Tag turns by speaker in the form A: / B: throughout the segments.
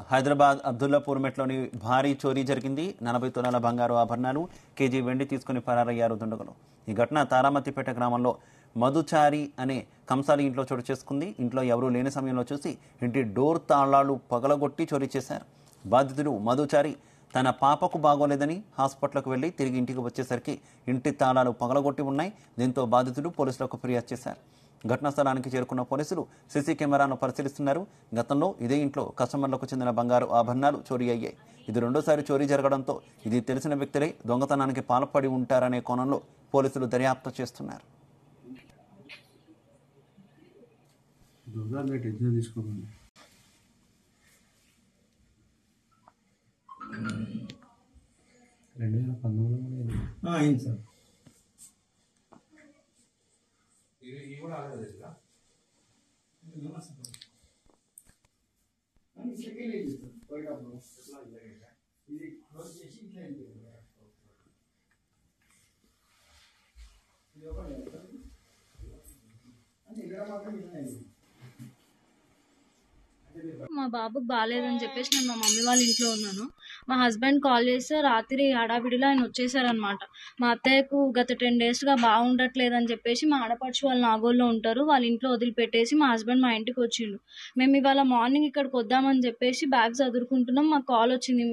A: హైదరాబాద్ అబ్దుల్లాపూర్ మెట్లోని భారీ చోరీ జరిగింది. 40 తులాల బంగారు ఆభరణాలు, కేజీ వెండి తీసుకుని పరారయ్యారు దుండగులు. ఈ ఘటన తారామతిపేట గ్రామంలో మధుచారి అనే కంసాలి ఇంట్లో చోటు చేసుకుంది. ఇంట్లో ఎవరూ లేని సమయంలో చూసి ఇంటి డోర్ తాళాలు పగలగొట్టి చోరీ చేశారు. బాధితుడు మధుచారి తన పాపకు బాగోలేదని హాస్పిటల్కు వెళ్లి తిరిగి ఇంటికి వచ్చేసరికి ఇంటి తాళాలు పగలగొట్టి ఉన్నాయి. దీంతో బాధితుడు పోలీసులకు ఫిర్యాదు చేశారు. ఘటనా స్థలానికి చేరుకున్న పోలీసులు సీసీ కెమెరాను పరిశీలిస్తున్నారు. గతంలో ఇదే ఇంట్లో కస్టమర్లకు చెందిన బంగారు ఆభరణాలు చోరీ అయ్యాయి. ఇది రెండోసారి చోరీ జరగడంతో ఇది తెలిసిన వ్యక్తులే దొంగతనానికి పాల్పడి ఉంటారనే కోణంలో పోలీసులు దర్యాప్తు చేస్తున్నారు.
B: అయింది సార్.
C: మా బాబుకి బాగాలేదని చెప్పేసి నేను మా మమ్మీ వాళ్ళ ఇంట్లో ఉన్నాను. మా హస్బెండ్ కాల్ చేస్తే రాత్రి హడావిడిలో ఆయన వచ్చేసారనమాట. మా అత్తయ్యకు గత 10 daysగా బాగుండట్లేదు అని చెప్పేసి మా ఆడపడుచు వాళ్ళు నాగోల్లో ఉంటారు, వాళ్ళ ఇంట్లో వదిలిపెట్టేసి మా హస్బెండ్ మా ఇంటికి వచ్చిండు. మేము ఇవాళ మార్నింగ్ ఇక్కడికి వద్దామని చెప్పేసి బ్యాగ్స్ చదువుకుంటున్నాం. మాకు కాల్ వచ్చింది,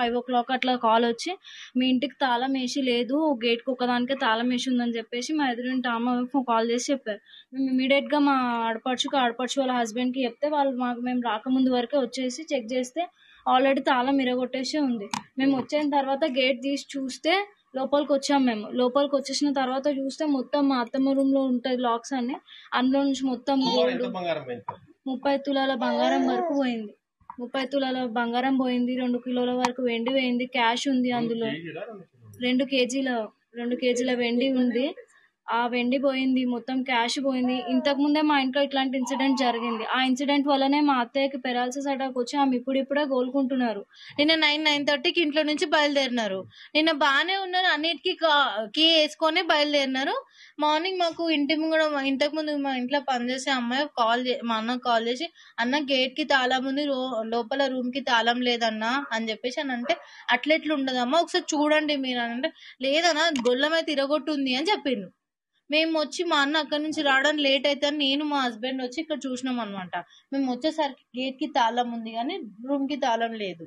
C: 5 o'clock అట్లా కాల్ వచ్చి మీ ఇంటికి తాళం వేసి లేదు, గేట్కి ఒకదానికే తాళం వేసి ఉందని చెప్పేసి మా ఎదురింటి ఆమె కాల్ చేసి చెప్పారు. మేము ఇమీడియట్గా మా ఆడపడుచు వాళ్ళ హస్బెండ్కి చెప్తే వాళ్ళు మేము రాకముందు వరకే వచ్చేసి చెక్ చేస్తే ఆల్రెడీ తాళం ఇరగొట్టేసి ఉంది. మేము వచ్చిన తర్వాత గేట్ తీసి చూస్తే లోపలికి వచ్చాము. మేము లోపలికి వచ్చేసిన తర్వాత చూస్తే మొత్తం మా అత్తమ్మ రూమ్ లో ఉంటాయి లాక్స్ అన్ని, అందులో నుంచి మొత్తం 30 తులాల బంగారం వరకు పోయింది. 30 తులాల బంగారం పోయింది, 2 కిలోల వరకు వెండి పోయింది, క్యాష్ ఉంది, అందులో 2 కేజీల వెండి ఉంది. ఆ వెండి పోయింది, మొత్తం క్యాష్ పోయింది. ఇంతకు ముందే మా ఇంట్లో ఇట్లాంటి ఇన్సిడెంట్ జరిగింది. ఆ ఇన్సిడెంట్ వల్లనే మా అత్తయ్యకి పెరాలసిస్ అటాక్ వచ్చి ఆమె ఇప్పుడిప్పుడే కోలుకుంటున్నారు.
D: నిన్న 9:30కి ఇంట్లో నుంచి బయలుదేరినారు. నిన్న బాగానే ఉన్నారు, అన్నిటికీ కీ వేసుకొని బయలుదేరినారు. మార్నింగ్ మాకు ఇంతకు ముందు మా ఇంట్లో పనిచేసే అమ్మాయి మా అన్నకు కాల్ చేసి, అన్న గేట్ కి తాళం ఉంది, లోపల రూమ్ కి తాళం లేదన్నా అని చెప్పేసి అని అంటే, అట్లెట్లు ఉండదమ్మా ఒకసారి చూడండి మీరు అని అంటే, లేదన్నా గొల్లం అయితే తిరగొట్టుంది అని చెప్పిండు. మేము వచ్చి మా అన్న అక్కడి నుంచి రావడం లేట్ అయితే నేను మా హస్బెండ్ వచ్చి ఇక్కడ చూసినాం అనమాట. మేము వచ్చేసరికి గేట్ కి తాళం ఉంది కానీ రూమ్ కి తాళం లేదు.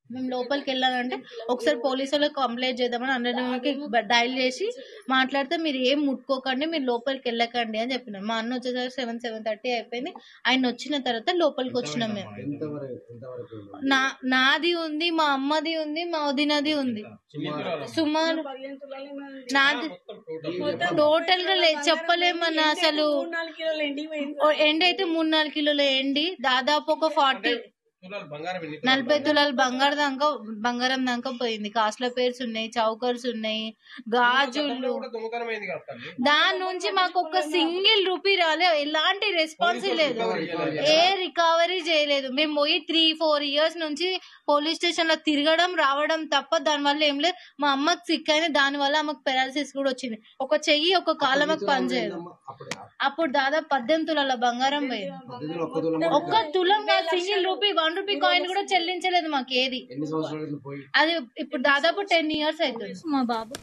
D: మేము లోపలికి వెళ్ళాలంటే ఒకసారి పోలీసు వాళ్ళకి కంప్లైంట్ చేద్దామని 100కి డైల్ చేసి మాట్లాడితే, మీరు ఏం ముట్టుకోకండి, మీరు లోపలికి వెళ్ళకండి అని చెప్పినాం. మా అన్న వచ్చేసరికి 7:30 అయిపోయింది. ఆయన వచ్చిన తర్వాత లోపలికి వచ్చినాం. మేము నాది ఉంది, మా అమ్మది ఉంది, మా వదినది ఉంది. సుమారు నాది టోటల్ గా చెప్పలేమన్నా. అసలు ఎండి అయితే 3-4 కిలోల ఎండి, దాదాపు ఒక 40 తులాల బంగారం దాకా పోయింది. కాస్ట్ల పేర్స్ ఉన్నాయి, చౌకర్స్ ఉన్నాయి, గాజులు. దాని నుంచి మాకు ఒక సింగిల్ రూపీ రాలే, ఎలాంటి రెస్పాన్స్ లేదు, ఏ రికవరీ చేయలేదు. మేము పోయి 3-4 years నుంచి పోలీస్ స్టేషన్ లో తిరగడం రావడం తప్ప దానివల్ల ఏం లేదు. మా అమ్మకి సిక్ అయింది, దాని వల్ల ఆమెకు పెరాలసిస్ కూడా వచ్చింది. ఒక చెయ్యి ఒక కాలు ఆమెకు పనిచేయదు. అప్పుడు దాదాపు 18 తులాల బంగారం పోయింది. ఒక్క తులం సింగిల్ రూపీ 1 రూపీ కాయిన్ కూడా చెల్లించలేదు మాకు ఏది. అది ఇప్పుడు దాదాపు 10 years అవుతుంది.
C: మా బాబు